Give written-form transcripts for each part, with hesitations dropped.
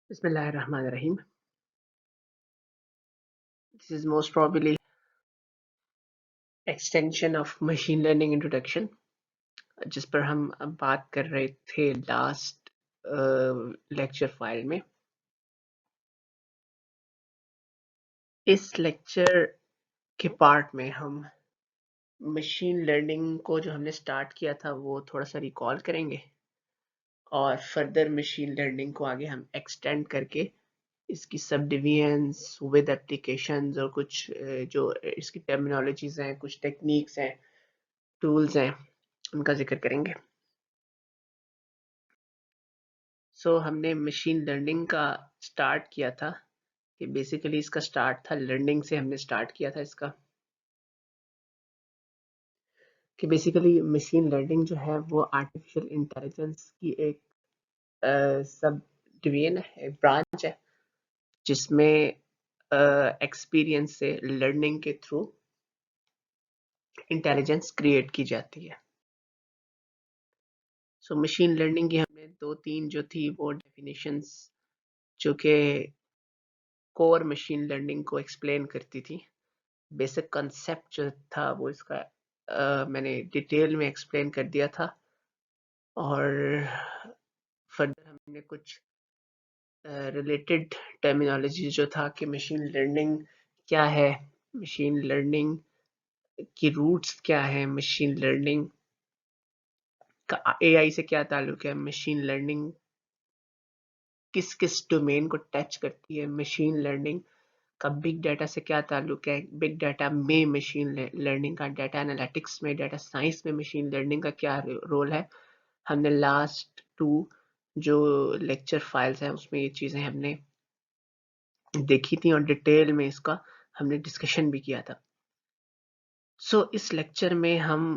Bismillahirrahmanirrahim. This is most probably extension of machine learning introduction जिस पर हम अब बात कर रहे थे लास्ट लेक्चर फाइल में। इस लेक्चर के पार्ट में हम मशीन लर्निंग को जो हमने स्टार्ट किया था वो थोड़ा सा रिकॉल करेंगे और फर्दर मशीन लर्निंग को आगे हम एक्सटेंड करके इसकी सब डिविजन्स विद एप्लीकेशंस और कुछ जो इसकी टर्मिनोलॉजीज हैं, कुछ टेक्निक्स हैं, टूल्स हैं, उनका जिक्र करेंगे। हमने मशीन लर्निंग का स्टार्ट किया था कि बेसिकली इसका स्टार्ट था लर्निंग से। हमने स्टार्ट किया था इसका कि बेसिकली मशीन लर्निंग जो है वो आर्टिफिशियल इंटेलिजेंस की एक सब डिवीजन है, एक ब्रांच है जिसमें एक्सपीरियंस से लर्निंग के थ्रू इंटेलिजेंस क्रिएट की जाती है। मशीन लर्निंग की हमने 2-3 जो थी वो डेफिनेशंस जो कि कोर मशीन लर्निंग को एक्सप्लेन करती थी। बेसिक कंसेप्ट जो था वो इसका मैंने डिटेल में एक्सप्लेन कर दिया था और फर्दर हमने कुछ रिलेटेड टर्मिनोलॉजी जो था कि मशीन लर्निंग क्या है, मशीन लर्निंग की रूट्स क्या है, मशीन लर्निंग का एआई से क्या ताल्लुक है, मशीन लर्निंग किस किस डोमेन को टच करती है, मशीन लर्निंग का बिग डाटा से क्या ताल्लुक है, बिग डाटा में मशीन लर्निंग का, डाटा एनालिटिक्स में, डाटा साइंस में मशीन लर्निंग का क्या रोल है। हमने लास्ट 2 जो लेक्चर फाइल्स हैं उसमें ये चीज़ें हमने देखी थी और डिटेल में इसका हमने डिस्कशन भी किया था। इस लेक्चर में हम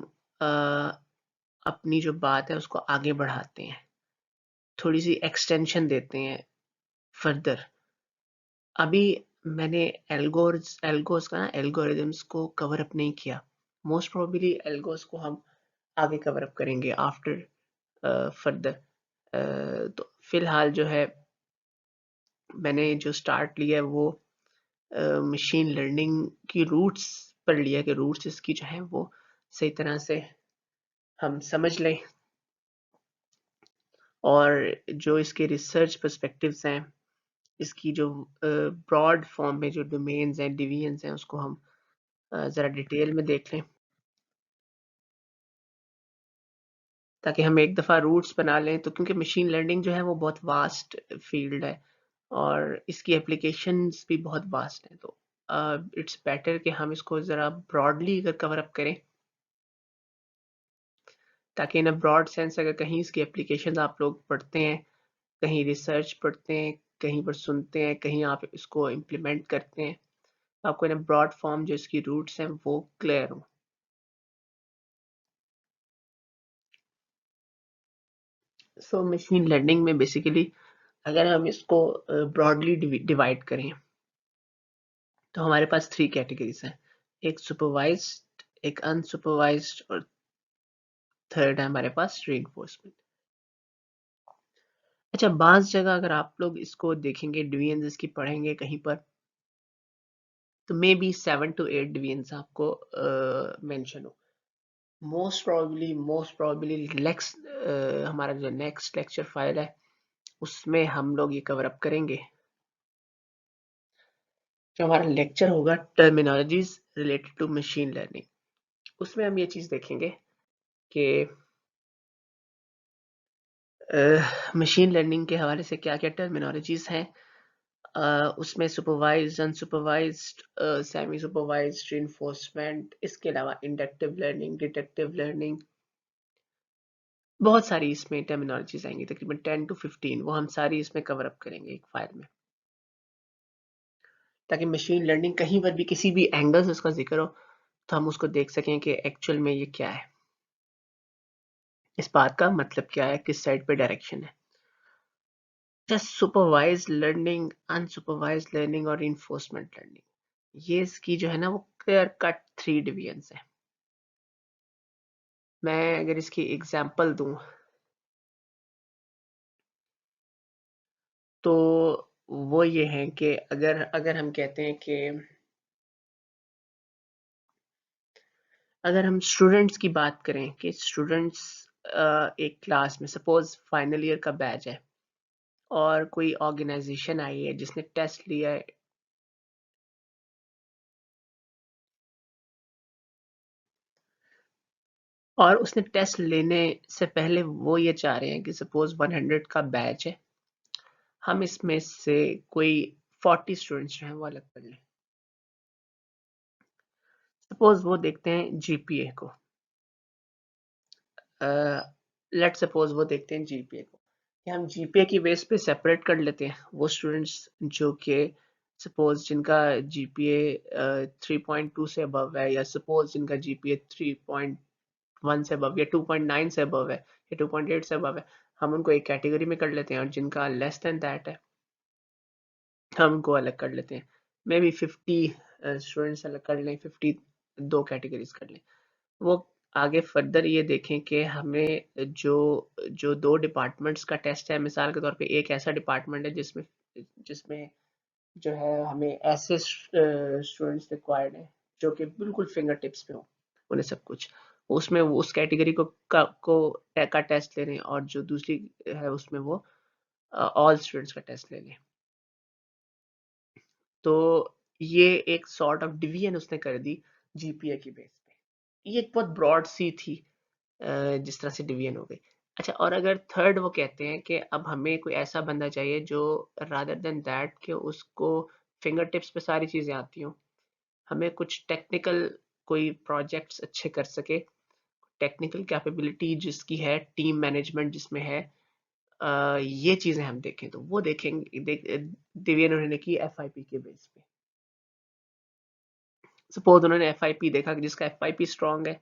अपनी जो बात है उसको आगे बढ़ाते हैं, थोड़ी सी एक्सटेंशन देते हैं फर्दर। अभी मैंने एल्गोस का ना एल्गोरिदम्स को कवर अप नहीं किया। मोस्ट प्रोबेबली एल्गोस को हम आगे कवर अप करेंगे आफ्टर फर्दर। तो फिलहाल जो है मैंने जो स्टार्ट लिया है वो मशीन लर्निंग की रूट्स पर लिया कि रूट्स इसकी जो है वो सही तरह से हम समझ लें और जो इसके रिसर्च पर्सपेक्टिव्स हैं, इसकी जो ब्रॉड फॉर्म में जो डोमेन्स हैं, डिवीजन्स हैं, उसको हम ज़रा डिटेल में देख लें ताकि हम एक दफ़ा रूट्स बना लें। तो क्योंकि मशीन लर्निंग जो है वो बहुत वास्ट फील्ड है और इसकी एप्लीकेशंस भी बहुत वास्ट हैं, तो इट्स बेटर कि हम इसको ज़रा ब्रॉडली अगर कवर अप करें ताकि इन अ ब्रॉड सेंस अगर कहीं इसकी एप्लीकेशन आप लोग पढ़ते हैं, कहीं रिसर्च पढ़ते हैं, कहीं पर सुनते हैं, कहीं आप इसको इम्प्लीमेंट करते हैं, आपको इन अ ब्रॉड फॉर्म जो इसकी रूट्स हैं वो क्लियर हो। मशीन लर्निंग में बेसिकली अगर हम इसको ब्रॉडली डिवाइड करें तो हमारे पास 3 कैटेगरीज हैं, एक सुपरवाइज्ड, एक अनसुपरवाइज्ड और थर्ड है हमारे पास रीइंफोर्समेंट। अच्छा, बाज़ जगह अगर आप लोग इसको देखेंगे, डिवीजन इसकी पढ़ेंगे कहीं पर, तो मे बी 7 to 8 डिवीजन आपको मेंशन हो। मोस्ट प्रोबेबली नेक्स्ट हमारा जो नेक्स्ट लेक्चर फाइल है उसमें हम लोग ये कवर अप करेंगे। जो हमारा लेक्चर होगा terminologies related to machine learning, उसमें हम ये चीज़ देखेंगे कि मशीन लर्निंग के हवाले से क्या क्या टर्मिनोलॉजीज हैं, उसमें supervised, unsupervised, semi supervised, reinforcement, इसके अलावा इंडक्टिव लर्निंग, डिडक्टिव लर्निंग, बहुत सारी इसमें टर्मिनोलॉजीज आएंगी, तकरीबन 10 to 15, वो हम सारी इसमें कवर अप करेंगे एक फाइल में, ताकि मशीन लर्निंग कहीं पर भी किसी भी एंगल से उसका जिक्र हो तो हम उसको देख सकें कि एक्चुअल में ये क्या है, इस बात का मतलब क्या है, किस साइड पे डायरेक्शन है। Just supervised learning, unsupervised learning और इन्फोर्समेंट लर्निंग, ये इसकी जो है ना वो क्लियर कट 3 डिवीजन्स है। मैं अगर इसकी एग्जांपल दूं तो वो ये है कि अगर अगर हम कहते हैं कि अगर हम स्टूडेंट्स की बात करें कि स्टूडेंट्स एक क्लास में सपोज फाइनल ईयर का बैच है और कोई ऑर्गेनाइजेशन आई है जिसने टेस्ट लिया है और उसने टेस्ट लेने से पहले वो ये चाह रहे हैं कि सपोज 100 का बैच है, हम इसमें से कोई 40 स्टूडेंट्स जो हैं वो अलग कर लें। सपोज वो देखते हैं जीपीए को, लेट सपोज वो देखते हैं जीपीए को कि हम जीपीए की बेस पे सेपरेट कर लेते हैं वो स्टूडेंट्स जो कि सपोज जिनका जीपीए 3.2 से अबव है, या सपोज जिनका जीपीए 3.1 से अबव या 2.9 से अबव है या 2.8 से अबव है, हम उनको एक कैटेगरी में कर लेते हैं, और जिनका लेस देन दैट है हम उनको अलग कर लेते हैं। मे बी 50 स्टूडेंट्स अलग कर लें, 50 दो कैटेगरीज कर लें। वो आगे फर्दर ये देखें कि हमें जो जो दो डिपार्टमेंट्स का टेस्ट है, मिसाल के तौर पे एक ऐसा डिपार्टमेंट है जिसमें जिसमें जो है हमें ऐसे स्टूडेंट्स रिक्वायर्ड है जो कि बिल्कुल फिंगर टिप्स पे हो उन्हें सब कुछ, उसमें वो उस कैटेगरी का टेस्ट ले रहे हैं, और जो दूसरी है उसमें वो ऑल स्टूडेंट्स का टेस्ट ले लें। तो ये एक सॉर्ट ऑफ डिवीजन उसने कर दी जीपीए की बेस पे। ये एक बहुत ब्रॉड सी थी जिस तरह से डिवीजन हो गई। अच्छा, और अगर थर्ड वो कहते हैं कि अब हमें कोई ऐसा बंदा चाहिए जो रादर देन दैट कि उसको फिंगर टिप्स पे सारी चीज़ें आती हों, हमें कुछ टेक्निकल कोई प्रोजेक्ट्स अच्छे कर सके, टेक्निकल कैपेबिलिटी जिसकी है, टीम मैनेजमेंट जिसमें है, ये चीज़ें हम देखें तो वो देखेंगे डिवीजन उन्होंने की एफआईपी के बेस पे। सपोज उन्होंने एफआईपी देखा कि जिसका एफआईपी स्ट्रांग है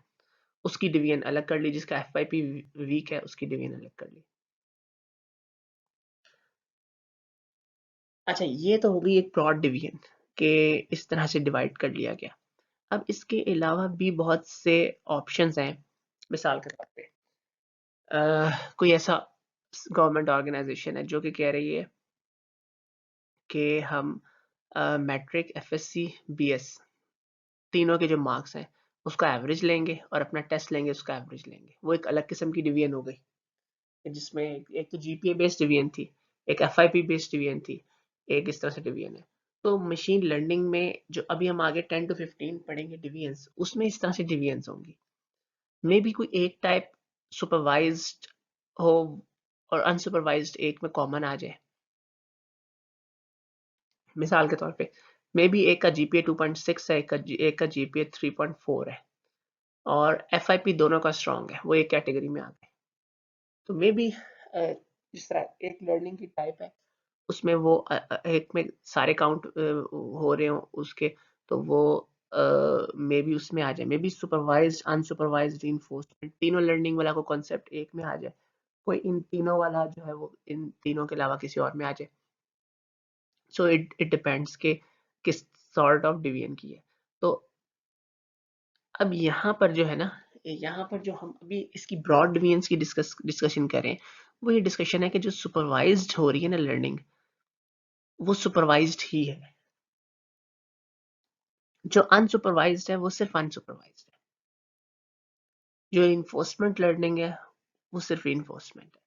उसकी डिवीजन अलग कर ली, जिसका एफआईपी वीक है उसकी डिवीजन अलग कर ली। अच्छा, ये तो हो गई एक ब्रॉड डिवीजन के इस तरह से डिवाइड कर लिया गया। अब इसके अलावा भी बहुत से ऑप्शंस हैं। मिसाल के तौर पे कोई ऐसा गवर्नमेंट ऑर्गेनाइजेशन है जो कि कह रही है कि हम मैट्रिक एफएससी बीएस तीनों के जो मार्क्स हैं उसका एवरेज लेंगे और अपना टेस्ट लेंगे उसका एवरेज लेंगे। वो एक अलग किस्म की डिवीजन हो गई जिसमें एक तो जीपीए बेस्ड डिवीजन थी, एक एफआईपी बेस्ड डिवीजन थी, एक इस तरह से डिवीजन है। तो मशीन लर्निंग में जो अभी हम आगे 10 to 15 पढ़ेंगे डिवीजन्स, उसमें इस तरह से डिवीजन्स होंगी। मे बी कोई एक टाइप सुपरवाइज्ड हो और अनसुपरवाइज्ड एक में कॉमन आ जाए। मिसाल के तौर पे मे बी एक का जीपीए 2.6 है, एक का जीपीए 3.4 है, और एफआईपी दोनों का स्ट्रांग है, वो एक कैटेगरी में आ गए। तो मे बी जिस तरह एक लर्निंग की टाइप है उसमें वो एक में सारे काउंट हो रहे हो उसके, तो वो मे बी उसमें आ जाए। May be supervised unsupervised reinforcement तीनों लर्निंग वाला को कॉन्सेप्ट एक में आ जाए, कोई इन तीनों वाला जो है वो इन तीनों के अलावा किसी और में आ जाए। सो इट इट डिपेंड्स के किस सॉर्ट ऑफ डिवीजन की है। तो अब यहाँ पर जो है ना, यहाँ पर जो हम अभी इसकी ब्रॉड डिवीजन्स की डिस्कशन करें, वो ये डिस्कशन है कि जो सुपरवाइज्ड हो रही है ना लर्निंग, वो सुपरवाइज्ड ही है। जो अनसुपरवाइज्ड है वो सिर्फ अनसुपरवाइज्ड है। जो इन्फोर्समेंट लर्निंग है वो सिर्फ इन्फोर्समेंट है।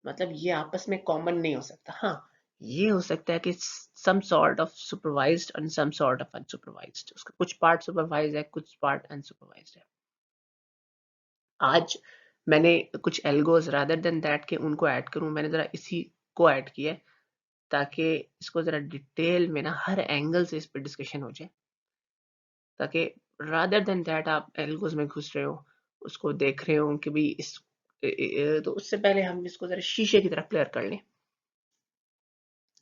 मतलब ये आपस में कॉमन नहीं हो सकता। हाँ, ये हो सकता है कि some sort of supervised and some sort of unsupervised, उसका कुछ पार्ट सुपरवाइज्ड है कुछ पार्ट अनसुपरवाइज्ड है। आज मैंने कुछ एल्गोज रादर देन दैट के उनको ऐड करूं, मैंने जरा इसी को ऐड किया है ताकि इसको जरा डिटेल में ना हर एंगल से इस पर डिस्कशन हो जाए, ताकि रादर देन दैट आप एल्गोज में घुस रहे हो, उसको देख रहे हो कि भाई तो उससे पहले हम इसको जरा शीशे की तरह क्लियर कर लें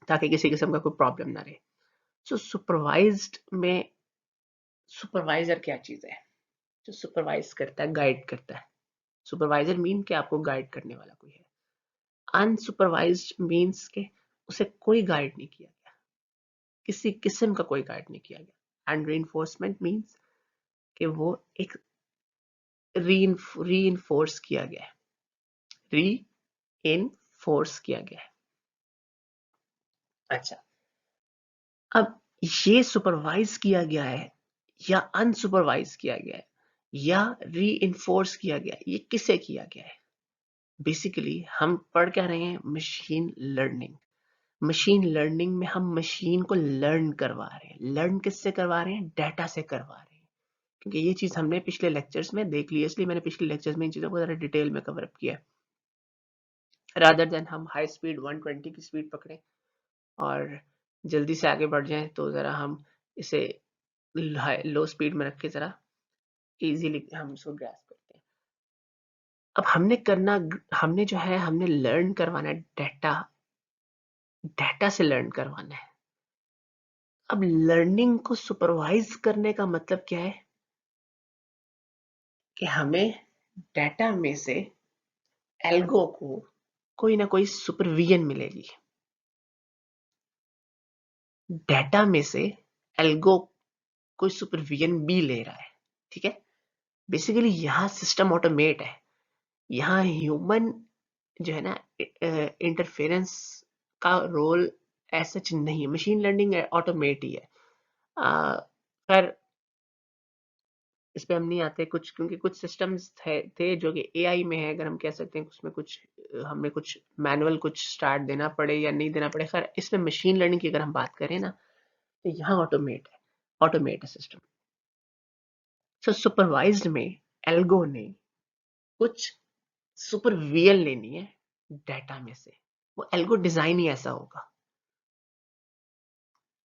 ताकि किसी किस्म का कोई प्रॉब्लम ना रहे। सो सुपरवाइज्ड में सुपरवाइजर क्या चीज़ है? जो सुपरवाइज करता है, गाइड करता है। सुपरवाइजर मीन कि आपको गाइड करने वाला कोई है। अनसुपरवाइज्ड मीन्स के उसे कोई गाइड नहीं किया गया, किसी किस्म का कोई गाइड नहीं किया गया। एंड रीइंफोर्समेंट मीन्स कि वो एक रीइंफोर्स किया गया है, री इन फोर्स किया गया है। अच्छा, अब ये सुपरवाइज किया गया है या अनसुपरवाइज किया गया है या री इन्फोर्स किया गया है, ये किससे किया गया है? बेसिकली हम पढ़ क्या रहे हैं? Machine learning. मशीन लर्निंग में हम मशीन को लर्न करवा रहे हैं। लर्न किससे करवा रहे हैं? डाटा से करवा रहे हैं। क्योंकि ये चीज हमने पिछले लेक्चर्स में देख ली है, इसलिए मैंने पिछले लेक्चर्स में इन चीजों को जरा डिटेल में कवर अप किया, रादर देन हम हाई स्पीड 120 की स्पीड पकड़ें और जल्दी से आगे बढ़ जाएं, तो जरा हम इसे लो स्पीड में रख के जरा इजीली हम इसको ग्रास्प करते हैं। अब हमने जो है हमने लर्न करवाना है डाटा, डाटा से लर्न करवाना है। अब लर्निंग को सुपरवाइज करने का मतलब क्या है? कि हमें डाटा में से एल्गो को कोई ना कोई सुपरविजन मिलेगी। डाटा में से एल्गो कोई सुपरविजन भी ले रहा है, ठीक है। बेसिकली यहाँ सिस्टम ऑटोमेट है, यहाँ ह्यूमन जो है ना इंटरफेरेंस का रोल ऐसा नहीं है। मशीन लर्निंग ऑटोमेट ही है। पर इस पे हम नहीं आते कुछ, क्योंकि कुछ सिस्टम्स थे जो कि एआई में है, अगर हम कह सकते हैं उसमें कुछ हमें कुछ मैनुअल कुछ स्टार्ट देना पड़े या नहीं देना पड़े। खैर इसमें मशीन लर्निंग की अगर हम बात करें ना, तो यहाँ ऑटोमेट है सिस्टम। सो सुपरवाइज्ड में एल्गो ने कुछ सुपरविजन लेनी है डाटा में से, वो एल्गो डिजाइन ही ऐसा होगा।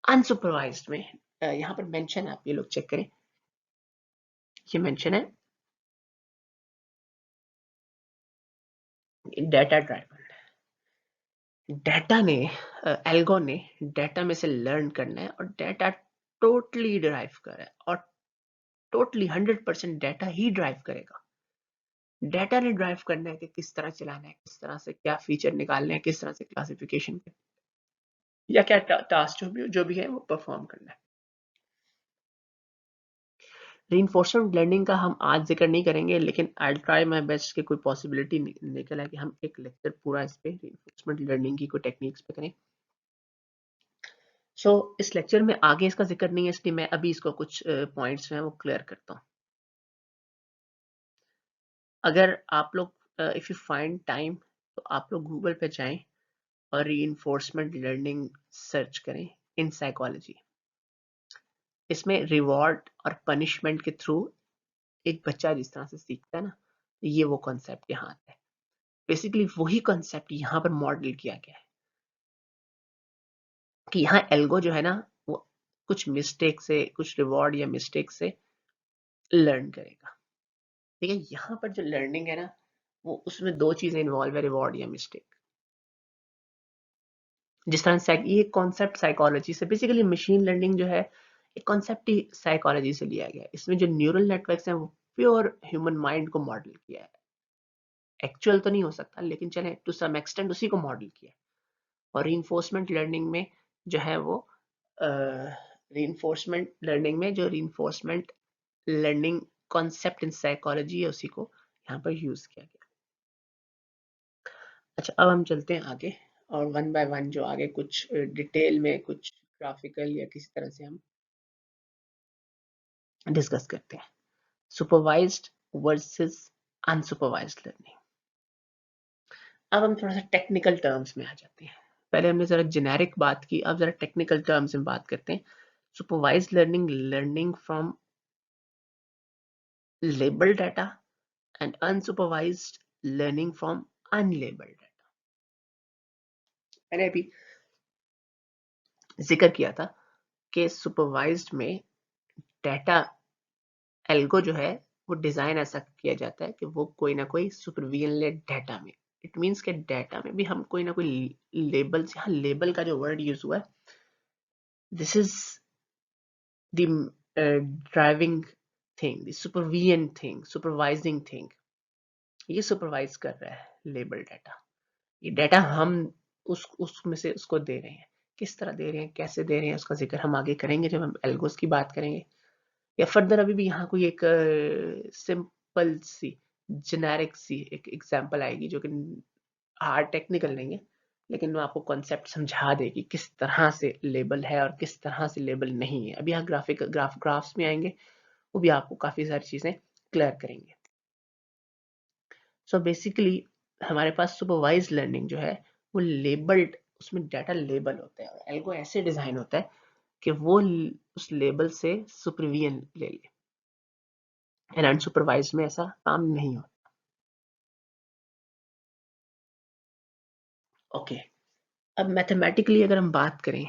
अनसुपरवाइज्ड में यहाँ पर मेंशन है, आप ये लोग चेक करें, ये मेंशन है डाटा ड्राइवन। डाटा ने एल्गो ने डाटा में से लर्न करना है और डाटा टोटली ड्राइव कर रहा है और टोटली 100% डाटा ही ड्राइव करेगा। डाटा ने ड्राइव करना है कि किस तरह चलाना है, किस तरह से क्या फीचर निकालने हैं, किस तरह से क्लासिफिकेशन या क्या टास्क जो भी है वो परफॉर्म करना है। रीइंफोर्समेंट लर्निंग का हम आज जिक्र नहीं करेंगे, लेकिन आई ट्राई माय बेस्ट कि कोई पॉसिबिलिटी निकल आए कि हम एक लेक्चर पूरा इस पे रीइंफोर्समेंट लर्निंग की कोई टेक्निक्स पे करें। इस लेक्चर में आगे इसका जिक्र नहीं है, इसलिए मैं अभी इसको कुछ पॉइंट्स में वो क्लियर करता हूँ। अगर आप लोग इफ यू फाइंड टाइम, तो आप लोग गूगल पे जाएं और रीइंफोर्समेंट लर्निंग सर्च करें इन साइकोलॉजी। इसमें रिवॉर्ड और पनिशमेंट के थ्रू एक बच्चा जिस तरह से सीखता है ना, ये वो कॉन्सेप्ट यहाँ आता है। बेसिकली वही कॉन्सेप्ट यहाँ पर मॉडल किया गया है कि यहाँ एल्गो जो है ना, वो कुछ मिस्टेक से, कुछ रिवॉर्ड या मिस्टेक से लर्न करेगा। ठीक है, यहाँ पर जो लर्निंग है ना, वो उसमें दो चीजें इन्वॉल्व है, रिवॉर्ड या मिस्टेक। जिस तरह से ये कॉन्सेप्ट साइकोलॉजी से, बेसिकली मशीन लर्निंग जो है एक कॉन्सेप्ट ही साइकोलॉजी से लिया गया है। इसमें जो न्यूरल नेटवर्क्स हैं वो प्योर ह्यूमन माइंड को मॉडल किया है। एक्चुअल तो नहीं हो सकता, लेकिन चले टू सम एक्सटेंट उसी को मॉडल किया है। और रीइंफोर्समेंट लर्निंग में जो है वो रीइंफोर्समेंट लर्निंग में जो reinforcement learning concept in psychology है, उसी को यहाँ पर यूज किया गया। अच्छा, अब हम चलते हैं आगे और वन बाय वन जो आगे कुछ डिटेल में कुछ ग्राफिकल या किसी तरह से हम डिस्कस करते हैं। Supervised versus unsupervised learning. अब हम थोड़ा सा टेक्निकल टर्म्स में आ जाते हैं। पहले हमने जरा जेनेरिक बात की, अब जरा टेक्निकल टर्म्स में बात करते हैं। Supervised learning, learning from labeled data, and unsupervised learning from unlabeled data। मैंने अभी जिक्र किया था कि सुपरवाइज्ड में डाटा एल्गो जो है वो डिजाइन ऐसा किया जाता है कि वो कोई ना कोई सुपरविजन ले डाटा में। इट मींस के डाटा में भी हम कोई ना कोई लेबल, यहाँ लेबल का जो वर्ड यूज हुआ है, this is the driving thing, the supervision thing, supervising thing. ये सुपरवाइज कर रहा है लेबल डाटा। ये डाटा हम उसमें से उसको दे रहे हैं। किस तरह दे रहे हैं, कैसे दे रहे हैं, उसका जिक्र हम आगे करेंगे जब हम एल्गोस की बात करेंगे। या फर्दर अभी भी यहाँ कोई एक सिंपल सी जेनेरिक सी एक एग्जांपल आएगी जो कि हार्ड टेक्निकल नहीं है, लेकिन वो आपको कॉन्सेप्ट समझा देगी किस तरह से लेबल है और किस तरह से लेबल नहीं है। अभी यहाँ ग्राफ्स में आएंगे, वो भी आपको काफी सारी चीजें क्लियर करेंगे। सो बेसिकली हमारे पास सुपरवाइज लर्निंग जो है वो लेबल्ड, उसमें डाटा लेबल होता है और एल्गो ऐसे डिजाइन होता है कि वो उस लेबल से सुपरविजन ले ले। एंड अनसुपरवाइज में ऐसा काम नहीं होता। ओके, अब मैथमेटिकली अगर हम बात करें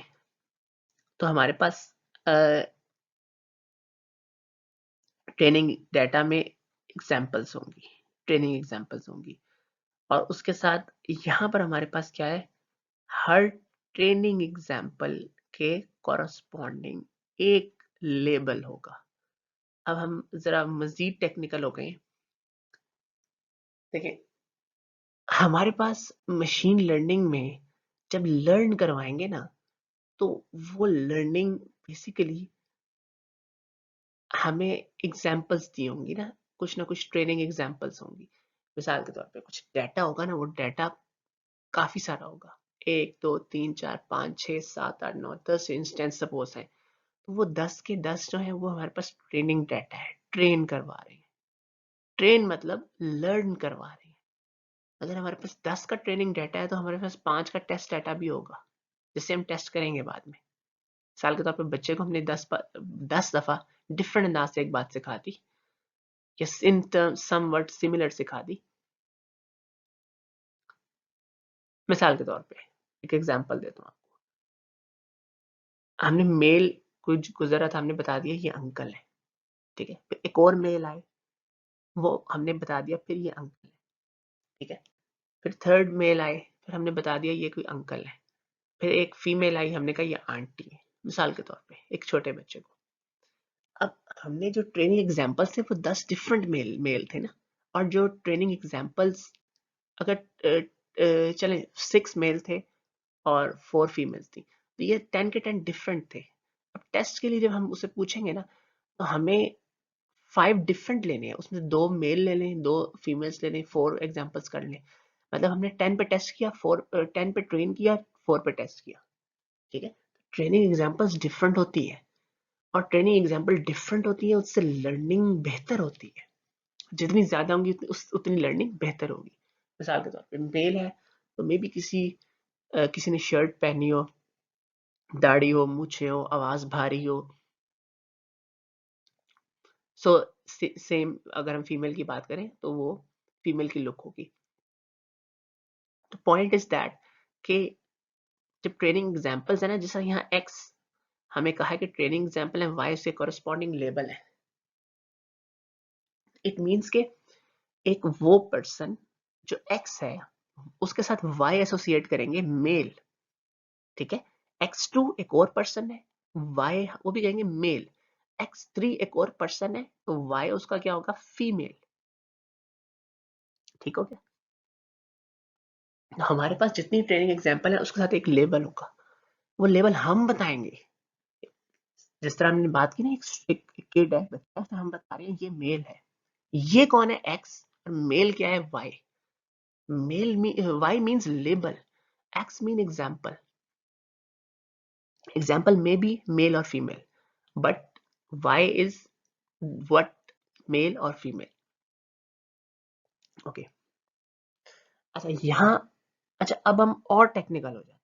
तो हमारे पास ट्रेनिंग डाटा में एग्जांपल्स होंगी, ट्रेनिंग एग्जांपल्स होंगी, और उसके साथ यहाँ पर हमारे पास क्या है, हर ट्रेनिंग एग्जांपल के कॉरस्पॉन्डिंग एक लेबल होगा। अब हम जरा मजीद टेक्निकल हो गए। देखिए हमारे पास मशीन लर्निंग में जब लर्न करवाएंगे ना, तो वो लर्निंग बेसिकली हमें एग्जांपल्स दी होंगी ना कुछ ट्रेनिंग एग्जांपल्स होंगी। मिसाल के तौर पे कुछ डाटा होगा ना, वो डाटा काफी सारा होगा, 1 2 3 4 5 6 7 8 9 10 इंस्टेंस सपोज है, तो वो 10 के 10 जो है वो हमारे पास ट्रेनिंग डाटा है, ट्रेन करवा रहे हैं। ट्रेन मतलब लर्न करवा रहे हैं। अगर हमारे पास 10 का ट्रेनिंग डाटा है तो हमारे पास 5 का टेस्ट डाटा भी होगा, जिससे हम टेस्ट करेंगे बाद में। मिसाल के तौर पे बच्चे को हमने 10 दफा डिफरेंट अंदाज से एक बात सिखा दी, या इन सम वर्ड सिमिलर सिखा दी। मिसाल के तौर पे एक एग्जांपल देता हूँ आपको। हमने मेल कुछ गुजरा था, हमने बता दिया ये अंकल है, ठीक है। फिर एक और मेल आए, वो हमने बता दिया फिर ये अंकल है, ठीक है। फिर थर्ड मेल आए, फिर हमने बता दिया ये कोई अंकल है। फिर एक फीमेल आई, हमने कहा ये आंटी है, मिसाल के तौर पे एक छोटे बच्चे को। अब हमने जो ट्रेनिंग एग्जांपल्स थे वो 10 डिफरेंट मेल थे ना, और जो ट्रेनिंग एग्जांपल्स अगर चले 6 मेल थे और 4 फीमेल्स थी, तो ये 10 के 10 डिफरेंट थे। अब टेस्ट के लिए जब हम उसे पूछेंगे ना, तो हमें 5 डिफरेंट लेने हैं, उसमें 2 मेल ले लें, 2 फीमेल्स ले लें, 4 एग्जाम्पल्स कर लें। मतलब हमने 10 पे टेस्ट किया, 10 पे ट्रेन किया, 4 पे टेस्ट किया, ठीक है। ट्रेनिंग एग्जाम्पल्स डिफरेंट होती है, और ट्रेनिंग एग्जाम्पल डिफरेंट होती है, उससे लर्निंग बेहतर होती है। जितनी ज्यादा होंगी उतनी लर्निंग बेहतर होगी। मिसाल के तौर पे मेल है, तो मे भी किसी ने शर्ट पहनी हो, दाढ़ी हो, मूछें हो, आवाज भारी हो। सो सेम अगर हम फीमेल की बात करें तो वो फीमेल की लुक होगी। तो पॉइंट इज दैट कि जब ट्रेनिंग एग्जांपल्स है ना, जैसा यहाँ एक्स हमें कहा है कि ट्रेनिंग एग्जांपल है, वाई से कॉरस्पॉन्डिंग लेबल है। इट मीन्स के एक वो पर्सन जो एक्स है उसके साथ वाई एसोसिएट करेंगे, मेल, ठीक है। x2 एक और पर्सन है, y वो भी कहेंगे मेल। x3 एक और पर्सन है, तो y उसका क्या होगा, फीमेल। ठीक हो गया। तो हमारे पास जितनी ट्रेनिंग एग्जांपल है उसके साथ एक लेबल होगा, वो लेबल हम बताएंगे। जिस तरह हमने बात की ना, एक किड है, बच्चा, तो हम बता रहे हैं ये मेल है। ये कौन है, x, और मेल क्या है, y। y means label, x mean example. Example में बी मेल और female, but y is what, male और फीमेल। ओके, अच्छा यहाँ, अच्छा अब हम और टेक्निकल हो जाते हैं।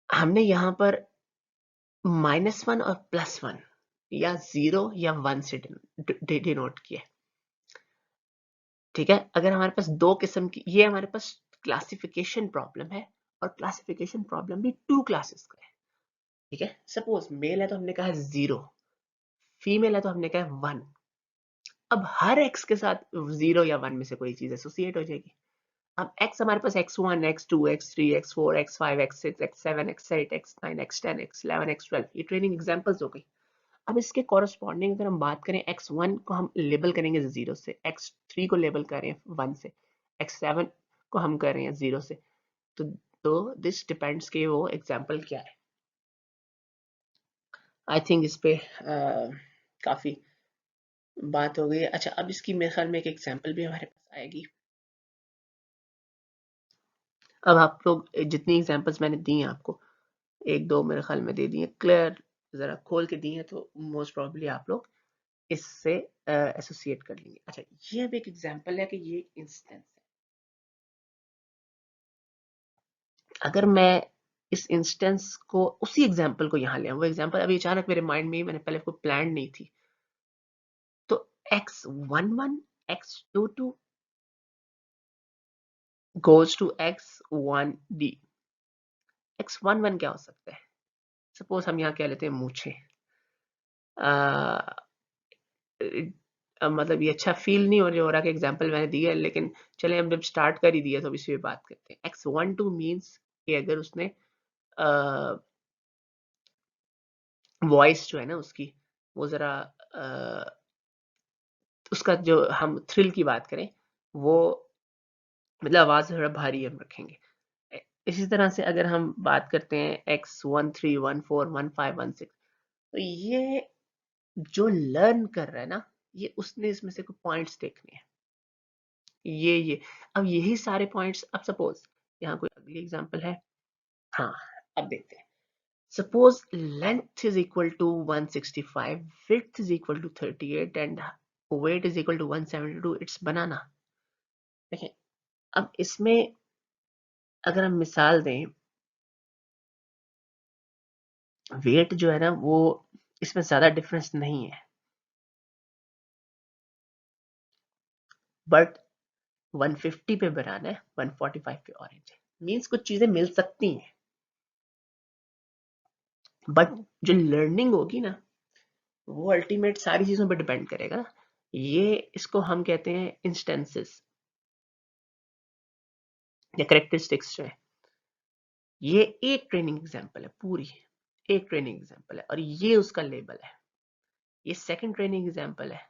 हमने यहाँ पर -1 और +1 या 0 या 1 से डिनोट किया, ठीक है। अगर हमारे पास दो किस्म की, ये हमारे पास क्लासिफिकेशन प्रॉब्लम है, और क्लासिफिकेशन प्रॉब्लम भी 2 क्लासेस का है, ठीक है। सपोज मेल है तो हमने कहा 0, फीमेल है तो हमने कहा 1। अब हर x के साथ 0 या 1 में से कोई चीज एसोसिएट हो जाएगी। अब x हमारे पास x1 x2 x3 x4 x5 x6 x7 x8 x9 x10 x11 x12, ये ट्रेनिंग एग्जांपल्स हो गई। अब इसके कॉरस्पॉन्डिंग अगर हम बात करें, x1 को हम लेबल करेंगे 0 से, x3 को लेबल करें 1 से, x7 को हम कर रहे हैं 0 से। तो दिस डिपेंड्स कि वो एग्जांपल क्या है। आई थिंक इस पे काफी बात हो गई है। अच्छा, अब इसकी मेरे ख्याल में एक एग्जांपल भी हमारे पास आएगी। अब आप लोग जितनी एग्जांपल्स मैंने दी हैं आपको, एक दो मेरे ख्याल में दे दी हैं, क्लियर जरा खोल के दी हैं, तो मोस्ट प्रोबेबली आप लोग इससे एसोसिएट कर लेंगे। अच्छा, ये भी एक एग्जांपल है कि ये इंस्टेंस है। अगर मैं इस इंस्टेंस को, उसी एग्जांपल को यहाँ ले आऊं, वो एग्जांपल अभी अचानक मेरे माइंड में, मैंने पहले कोई प्लान नहीं थी, तो x11 x22 goes to x1d। x11 क्या हो सकता है? सपोज हम यहाँ क्या लेते हैं, मूछे। मतलब ये अच्छा फील नहीं हो रहा कि एग्जांपल मैंने दिया है, लेकिन चले हम जब स्टार्ट कर ही दिया तो अब इसी पे बात करते हैं। x12 मीन्स कि अगर उसने वॉइस जो है ना उसकी, वो जरा उसका जो हम थ्रिल की बात करें, वो मतलब आवाज थोड़ा भारी हम रखेंगे। इसी तरह से अगर हम बात करते हैं x13 14 15 16, तो ये जो लर्न कर रहा है ना, ये उसने इसमें से कुछ पॉइंट्स देखने हैं, ये अब यही सारे पॉइंट्स, अब सपोज यहाँ कोई अगली एग्जांपल है। हाँ, अब देखते हैं। Suppose length is equal to 165, width is equal to 38 and weight is equal to 172, it's banana. देखिए, अब इसमें अगर हम मिसाल दें, वेट जो है ना वो इसमें ज्यादा डिफरेंस नहीं है, बट 150 पे बनाना है, 145 पे ऑरेंज है। मीन्स कुछ चीजें मिल सकती हैं, बट जो लर्निंग होगी ना, वो अल्टीमेट सारी चीजों पे डिपेंड करेगा ना। ये इसको हम कहते हैं इंस्टेंसेस या करेक्टरिस्टिक्स जो है। ये एक ट्रेनिंग एग्जांपल है, पूरी एक ट्रेनिंग एग्जांपल है, और ये उसका लेबल है। ये सेकंड ट्रेनिंग एग्जांपल है,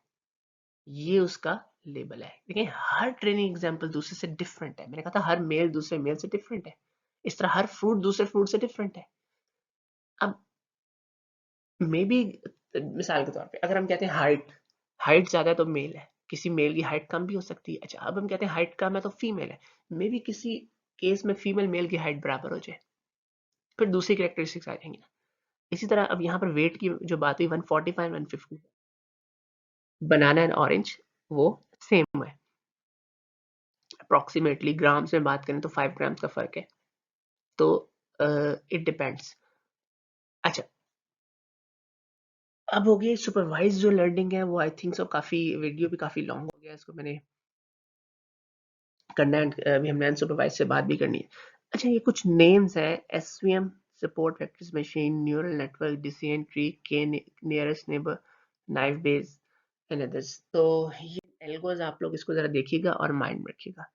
ये उसका लेबल है। देखिए, हर ट्रेनिंग एग्जांपल दूसरे से डिफरेंट है। मैंने कहा था हर मेल दूसरे मेल से डिफरेंट है, इस तरह हर फ्रूट दूसरे फ्रूट से डिफरेंट है। अब मे बी मिसाल के तौर पे अगर हम कहते हैं हाइट, हाइट ज्यादा है तो मेल है, किसी मेल की हाइट कम भी हो सकती है। अच्छा, अब हम कहते हैं हाइट कम है तो फीमेल है, मे बी किसी केस में फीमेल मेल की हाइट बराबर हो जाए, फिर दूसरी कैरेक्टरिस्टिक्स आ जाएंगी ना। इसी तरह अब यहाँ पर वेट की जो बात हुई 145 150, बनाना एंड ऑरेंज वो सेम है, अप्रोक्सीमेटली ग्राम्स में बात करें तो 5 ग्राम्स का फर्क है, तो इट डिपेंड्स। अच्छा, अब हो गई सुपरवाइज जो लर्निंग है, वो आई थिंक सो काफी वीडियो भी काफी लॉन्ग हो गया, इसको मैंने करना है, अभी हमने अनसुपरवाइज से बात भी करनी है। अच्छा, ये कुछ नेम्स है, SVM support vectors machine, neural network, decision tree, K nearest neighbour, naive Bayes and others. तो ये एल्गोज आप लोग इसको जरा देखिएगा और माइंड में रखिएगा।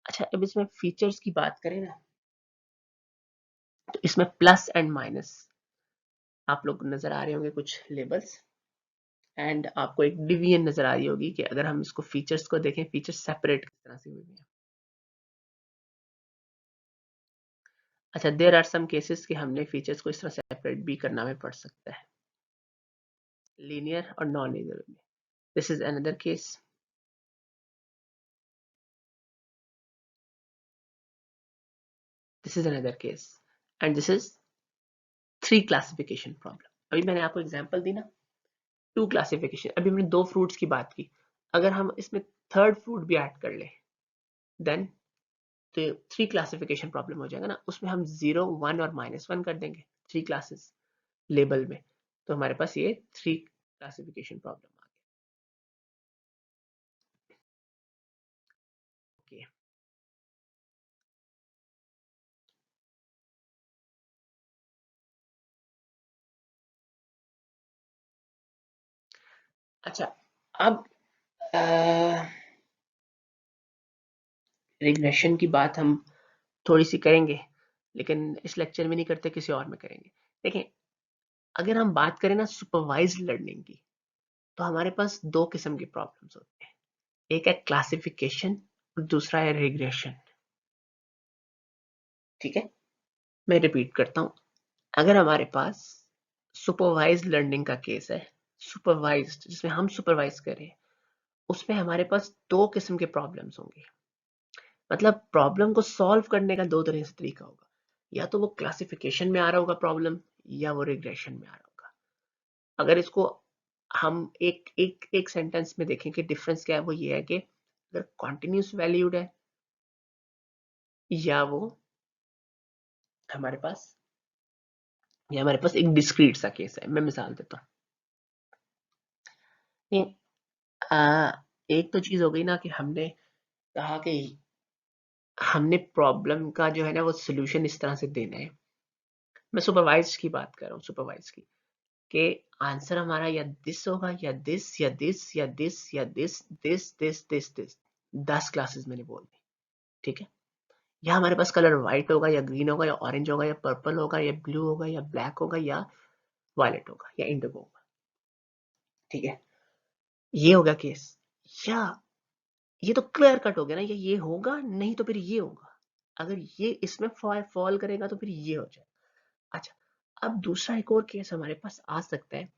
अच्छा, अब इसमें फीचर्स की बात करें ना, तो इसमें प्लस एंड माइनस आप लोग नजर आ रहे होंगे कुछ लेबल्स, एंड आपको एक डिवीजन नजर आ रही होगी कि अगर हम इसको फीचर्स को देखें, फीचर्स सेपरेट किस तरह से हुए हैं। अच्छा, देयर आर सम केसेस कि हमने फीचर्स को इस तरह सेपरेट भी करना में पड़ सकता है, लीनियर और नॉन लीनियर में। This is another case. This is another case, and this is 3 classification problem. अभी मैंने आपको एग्जांपल दी ना, 2 क्लासिफिकेशन। अभी हमने 2 फ्रूट्स की बात की, अगर हम इसमें थर्ड फ्रूट भी ऐड कर ले, देन तो 3 क्लासिफिकेशन प्रॉब्लम हो जाएगा ना। उसमें हम 0 1 और -1 कर देंगे, 3 क्लासेस लेबल में, तो हमारे पास ये 3 क्लासिफिकेशन प्रॉब्लम आ गया। अच्छा, अब रिग्रेशन की बात हम थोड़ी सी करेंगे, लेकिन इस लेक्चर में नहीं करते, किसी और में करेंगे। देखें, अगर हम बात करें ना सुपरवाइज्ड लर्निंग की, तो हमारे पास 2 किस्म के प्रॉब्लम्स होते हैं, एक है क्लासिफिकेशन और दूसरा है रिग्रेशन। ठीक है, मैं रिपीट करता हूं। अगर हमारे पास सुपरवाइज्ड लर्निंग का केस है, सुपरवाइज्ड जिसमें हम सुपरवाइज करें, उसमें हमारे पास 2 किस्म के प्रॉब्लम्स होंगे। मतलब प्रॉब्लम को सॉल्व करने का दो तरह से तरीका होगा, या तो वो क्लासिफिकेशन में आ रहा होगा प्रॉब्लम, या वो रिग्रेशन में आ रहा होगा। अगर इसको हम एक एक एक सेंटेंस में देखें कि डिफरेंस क्या है, वो ये है कि अगर कॉन्टिन्यूस वैल्यूड है या वो हमारे पास एक डिस्क्रीट सा केस है। मैं मिसाल देता हूँ। एक तो चीज हो गई ना कि हमने कहा कि हमने प्रॉब्लम का जो है ना वो सोल्यूशन इस तरह से देना है। मैं सुपरवाइज की बात कर रहा हूँ, सुपरवाइज की, कि आंसर हमारा या दिस होगा या दिस या दिस या दिस या this this this this this 10 classes मैंने बोल दी, ठीक है। या हमारे पास कलर व्हाइट होगा या ग्रीन होगा या ऑरेंज होगा या पर्पल होगा या ब्लू होगा या ब्लैक होगा या वायलेट होगा या इंडिगो होगा, ठीक है। ये होगा केस। या ये तो क्लियर कट हो गया ना, ये होगा, नहीं तो फिर ये होगा। अगर ये इसमें फॉल करेगा तो फिर ये हो जाए। अच्छा, अब दूसरा एक और केस हमारे पास आ सकता है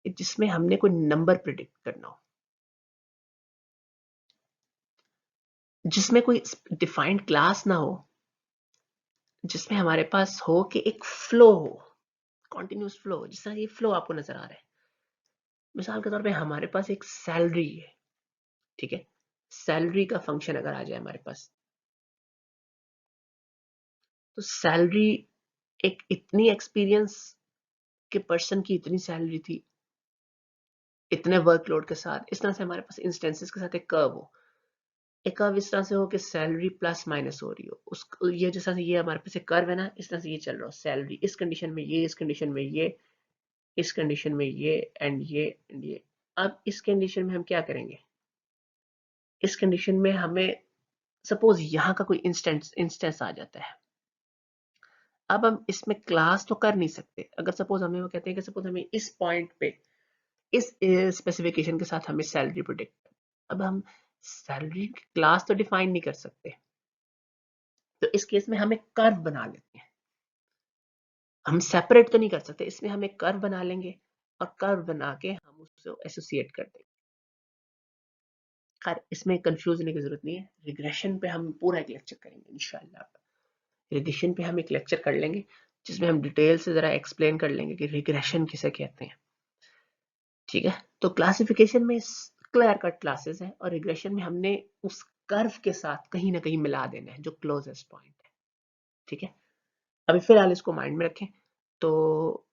जिसमें हमने कोई नंबर प्रिडिक्ट करना हो, जिसमें कोई डिफाइंड क्लास ना हो, जिसमें हमारे पास हो कि एक फ्लो हो, कॉन्टिन्यूस फ्लो, जिस तरह ये फ्लो आपको नजर आ रहा है। मिसाल के तौर पे हमारे पास एक सैलरी है, ठीक है। सैलरी का फंक्शन अगर आ जाए हमारे पास, तो सैलरी एक इतनी एक्सपीरियंस के पर्सन की इतनी सैलरी थी, इतने वर्कलोड के साथ, इस तरह से हमारे पास इंस्टेंसेस के साथ एक कर्व हो। एक कर्व इस तरह से हो कि सैलरी प्लस माइनस हो रही हो, उस ये जैसा से ये हमारे पास एक कर्व है ना, इस तरह से ये चल रहा हो, सैलरी इस कंडीशन में ये, इस कंडीशन में ये, इस कंडीशन में ये एंड ये एंड ये। अब इस कंडीशन में हम क्या करेंगे, इस कंडीशन में हमें सपोज यहाँ का कोई इंस्टेंस आ जाता है। अब हम इसमें क्लास तो कर नहीं सकते। अगर सपोज हमें वो कहते हैं कि सपोज हमें इस पॉइंट पे इस स्पेसिफिकेशन के साथ हमें सैलरी प्रोडिक्ट, अब हम सैलरी की क्लास तो डिफाइन नहीं कर सकते, तो इस केस में हम एक कर्व बना लेते हैं। हम सेपरेट तो नहीं कर सकते, इसमें हम एक कर्व बना लेंगे और कर्व बना के हम उससे एसोसिएट कर देंगे। खैर इसमें कंफ्यूज होने की जरूरत नहीं है, रिग्रेशन पे हम पूरा एक लेक्चर करेंगे इंशाल्लाह। रिग्रेशन पे हम एक लेक्चर कर लेंगे जिसमें हम डिटेल से जरा एक्सप्लेन कर लेंगे कि रिग्रेशन किसे कहते हैं, ठीक है। तो क्लासिफिकेशन में क्लियर कट क्लासेस है और रिग्रेशन में हमने उस कर्व के साथ कहीं ना कहीं मिला देना है जो क्लोजेस्ट पॉइंट है, ठीक है। अभी फिलहाल इसको माइंड में रखें। तो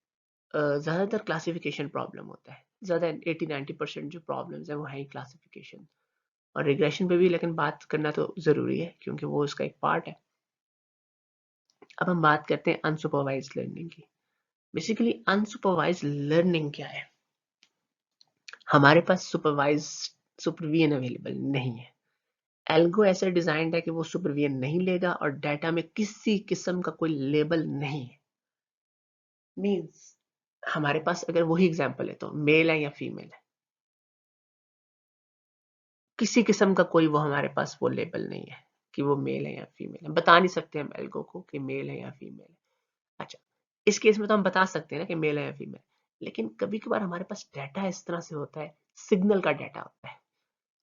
ज़्यादातर क्लासिफिकेशन प्रॉब्लम होता है, ज़्यादा 80-90% जो प्रॉब्लम्स है वो है क्लासिफिकेशन और रिग्रेशन पे भी, लेकिन बात करना तो ज़रूरी है क्योंकि वो उसका एक पार्ट है। अब हम बात करते हैं अनसुपरवाइज्ड लर्निंग की। बेसिकली अनसुपरवाइज्ड लर्निंग क्या है, हमारे पास सुपरविजन अवेलेबल नहीं है। एल्गो ऐसे डिजाइंड है कि वो सुपरविजन नहीं लेगा और डाटा में किसी किस्म का कोई लेबल नहीं है। मींस हमारे पास अगर वही एग्जांपल है तो मेल है या फीमेल है, किसी किस्म का कोई वो हमारे पास वो लेबल नहीं है कि वो मेल है या फीमेल है। बता नहीं सकते हम एल्गो को कि मेल है या फीमेल है। अच्छा, इस केस में तो हम बता सकते हैं ना कि मेल है या फीमेल, लेकिन कभी कभार हमारे पास डाटा इस तरह से होता है, सिग्नल का डाटा होता है,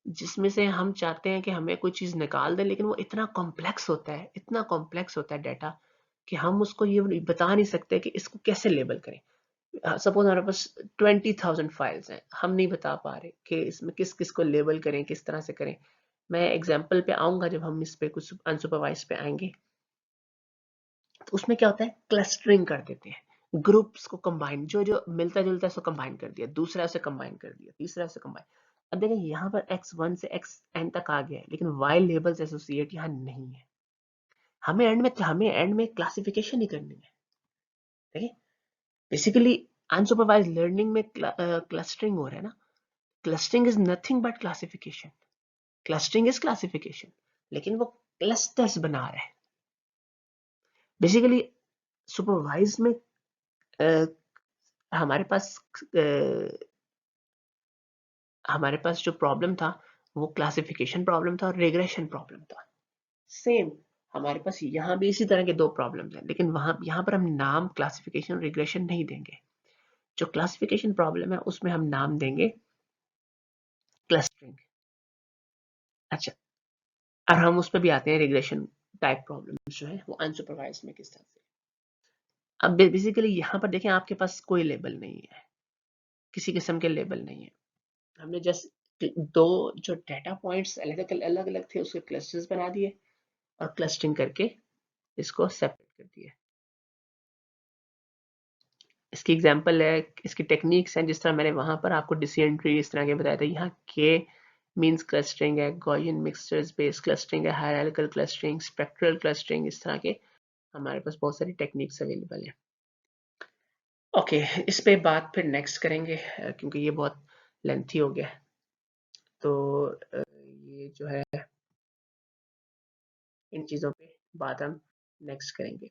जिसमें से हम चाहते हैं कि हमें कोई चीज निकाल दें, लेकिन वो इतना कॉम्प्लेक्स होता है, इतना कॉम्प्लेक्स होता है डाटा कि हम उसको ये बता नहीं सकते कि इसको कैसे लेबल करें। सपोज हमारे पास 20,000 फाइल्स हैं, हम नहीं बता पा रहे कि इसमें किस किस को लेबल करें, किस तरह से करें। मैं एग्जाम्पल पे आऊंगा जब हम इस पे कुछ अनसुपरवाइज पे आएंगे, तो उसमें क्या होता है, क्लस्टरिंग कर देते हैं, ग्रुप्स को कंबाइन, जो जो मिलता जुलता है उसको कंबाइन कर दिया, दूसरा से कंबाइन कर दिया, तीसरा से कंबाइन। अब देखें यहाँ पर x1 से xn तक आ गया है, लेकिन y लेबल्स एसोसिएट यहाँ नहीं है। हमें एंड में क्लासिफिकेशन ही करनी है, ठीक है। बेसिकली अनसुपरवाइज्ड लर्निंग में क्लस्टरिंग हो रहा है ना, clustering is nothing but classification, clustering is classification, लेकिन वो क्लस्टर्स बना रहा है। बेसिकली सुपरवाइज में हमारे पास हमारे पास जो प्रॉब्लम था वो क्लासिफिकेशन प्रॉब्लम था और रिग्रेशन प्रॉब्लम था। सेम हमारे पास यहाँ भी इसी तरह के दो प्रॉब्लम्स हैं, लेकिन वहां यहाँ पर हम नाम क्लासिफिकेशन और रिग्रेशन नहीं देंगे। जो क्लासिफिकेशन प्रॉब्लम है उसमें हम नाम देंगे क्लस्टरिंग। अच्छा, और हम उस पर भी आते हैं रिग्रेशन टाइप प्रॉब्लम्स जो है वो अनसुपरवाइज्ड में किस तरह से। अब बेसिकली यहाँ पर देखें आपके पास कोई लेबल नहीं है, किसी किस्म के लेबल नहीं है। हमने जस्ट दो जो डेटा पॉइंट्स अलग अलग थे उसके क्लस्टर्स बना दिए और क्लस्टरिंग करके इसको सेपरेट कर दिया। इसकी एग्जांपल है, इसकी टेक्निक्स हैं जिस तरह मैंने वहां पर आपको डिसीजन ट्री इस तरह के बताया था। यहाँ के मींस क्लस्टरिंग है, गॉसियन मिक्सचर्स बेस्ड क्लस्टरिंग है, हायरार्किकल क्लस्टरिंग, स्पेक्ट्रल क्लस्टरिंग, इस तरह के हमारे पास बहुत सारी टेक्निक्स अवेलेबल हैं। ओके, इस पे बात फिर नेक्स्ट करेंगे क्योंकि ये बहुत लेंथी हो गया। तो ये जो है इन चीज़ों पे बात हम नेक्स्ट करेंगे।